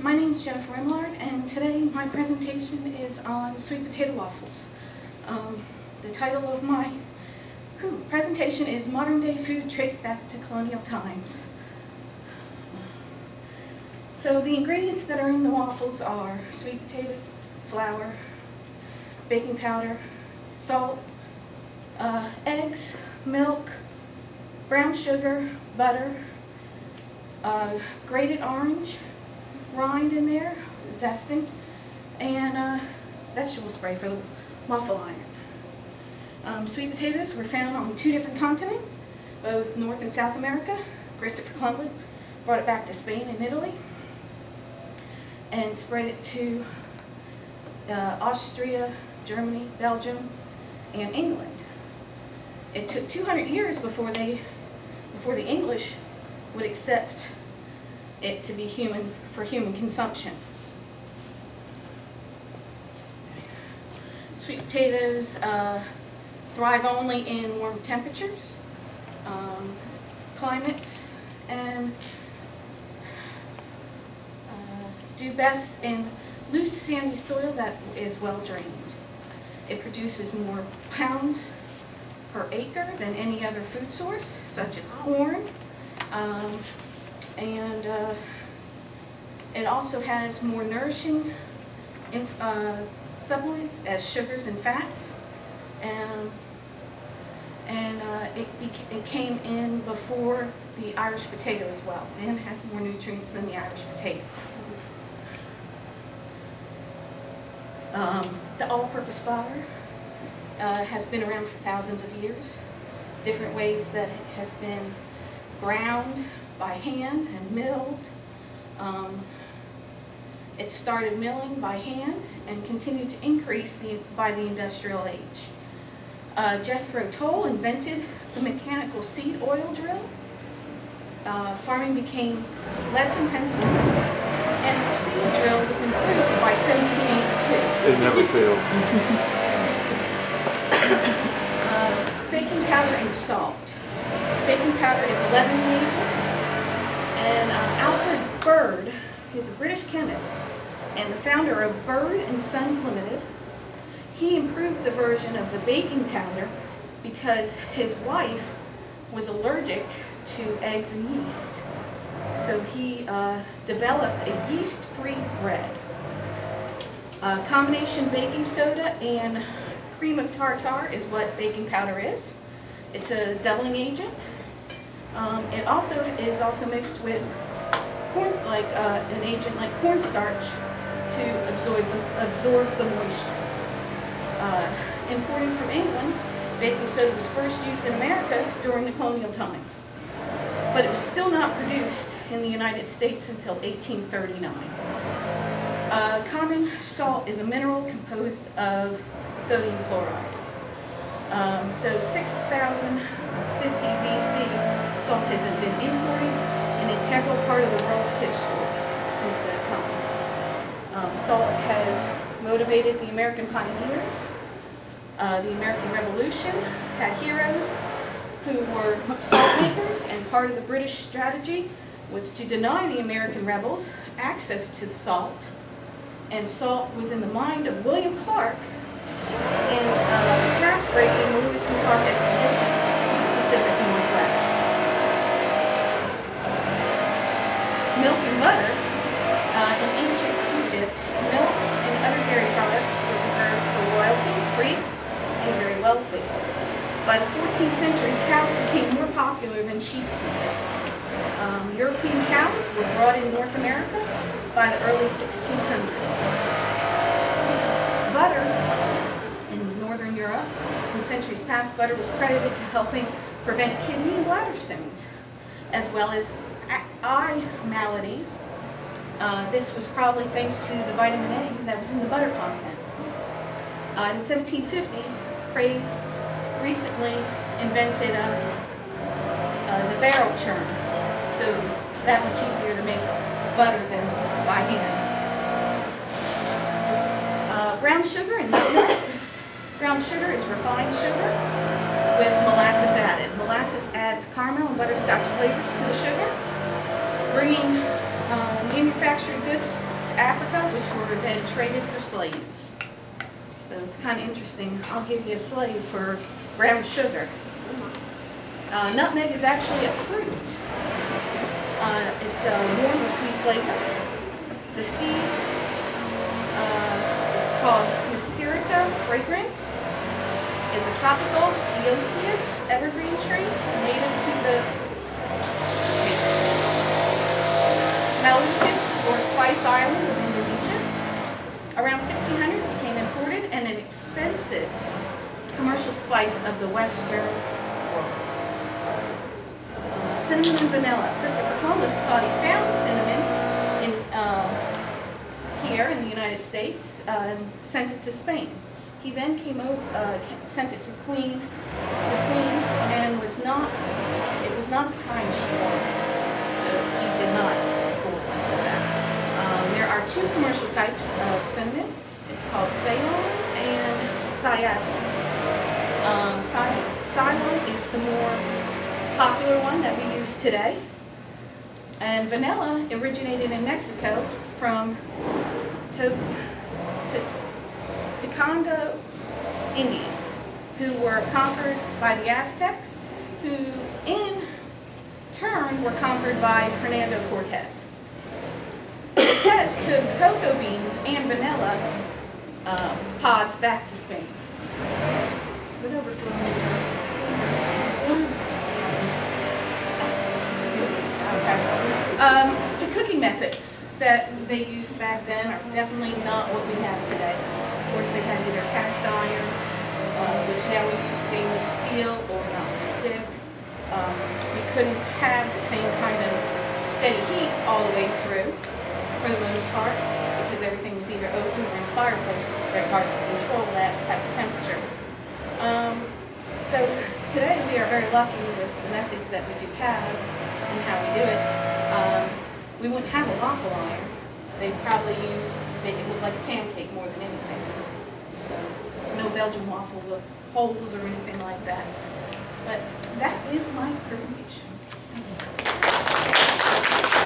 My name is 1Remillard, and today my presentation is on sweet potato waffles. The title of my presentation is Modern Day Food Traced Back to Colonial Times. So the ingredients that are in the waffles are sweet potatoes, flour, baking powder, salt, eggs, milk, brown sugar, butter, grated orange rind in there, zesting, and vegetable spray for the waffle iron. Sweet potatoes were found on 2 different continents, both North and South America. Christopher Columbus brought it back to Spain and Italy and spread it to Austria, Germany, Belgium, and England. It took 200 years before the English would accept it to be for human consumption. Sweet potatoes thrive only in warm temperatures, climates, and do best in loose sandy soil that is well drained. It produces more pounds per acre than any other food source, such as corn, and it also has more nourishing supplements as sugars and fats, and it came in before the Irish potato as well, and has more nutrients than the Irish potato. The all-purpose flour has been around for thousands of years. Different ways that it has been ground by hand and milled. It started milling by hand and continued to increase by the industrial age. Jethro Tull invented the mechanical seed oil drill. Farming became less intensive, and the seed drill was improved by 1782. It never fails. Baking powder and salt. Baking powder is a leavening agent, and Alfred Bird is a British chemist and the founder of Bird and Sons Limited. He improved the version of the baking powder because his wife was allergic to eggs and yeast. So he developed a yeast-free bread. Combination baking soda and cream of tartar is what baking powder is. It's a doubling agent. It also is mixed with corn, an agent like cornstarch, to absorb the moisture. Imported from England, baking soda was first used in America during the colonial times, but it was still not produced in the United States until 1839. Common salt is a mineral composed of sodium chloride. So 6050 BC, salt has been imported, an integral part of the world's history since that time. Salt has motivated the American pioneers. The American Revolution had heroes who were salt makers, and part of the British strategy was to deny the American rebels access to the salt. And salt was in the mind of William Clark in path-breaking Lewis and Clark expedition to the Pacific Northwest. Milk and butter. In ancient Egypt, milk and other dairy products were reserved for royalty, priests, and very wealthy. By the 14th century, cows became more popular than sheep's milk. European cows were brought in North America by the early 1600s. Butter in Northern Europe, in centuries past, butter was credited to helping prevent kidney and bladder stones, as well as eye maladies. This was probably thanks to the vitamin A that was in the butter content. In 1750, recently invented the barrel churn, so it was that much easier to make butter than by hand. Brown sugar and nutmeg. Brown sugar is refined sugar with molasses added. Molasses adds caramel and butterscotch flavors to the sugar, bringing the manufactured goods to Africa, which were then traded for slaves. So it's kind of interesting. I'll give you a slave for brown sugar. Nutmeg is actually a fruit. It's a warm or sweet flavor. The seed, it's called Mysterica fragrans, is a tropical dioecious evergreen tree native to the Malucas or Spice Islands of Indonesia. Around 1600 it became imported and an expensive commercial spice of the Western world. Cinnamon and vanilla. Christopher Columbus thought he found cinnamon here in the United States and sent it to Spain. He then sent it to the Queen, and it was not the kind she wanted, so he did not score for that. There are two commercial types of cinnamon. It's called Ceylon and Syassin. Ceylon is the more popular one that we use today, and vanilla originated in Mexico from Tocando Indians, who were conquered by the Aztecs, who in turn were conquered by Hernando Cortez. Cortez took cocoa beans and vanilla pods back to Spain. Is it overflowing? Okay. The cooking methods that they used back then are definitely not what we have today. Of course, they had either cast iron, which now we use stainless steel or non-stick. We couldn't have the same kind of steady heat all the way through, for the most part, because everything was either open or in a fireplace. It's very hard to control that type of temperature. So today we are very lucky with the methods that we do have and how we do it. We wouldn't have a waffle iron. They'd probably make it look like a pancake more than anything. So no Belgian waffle holes or anything like that. But that is my presentation.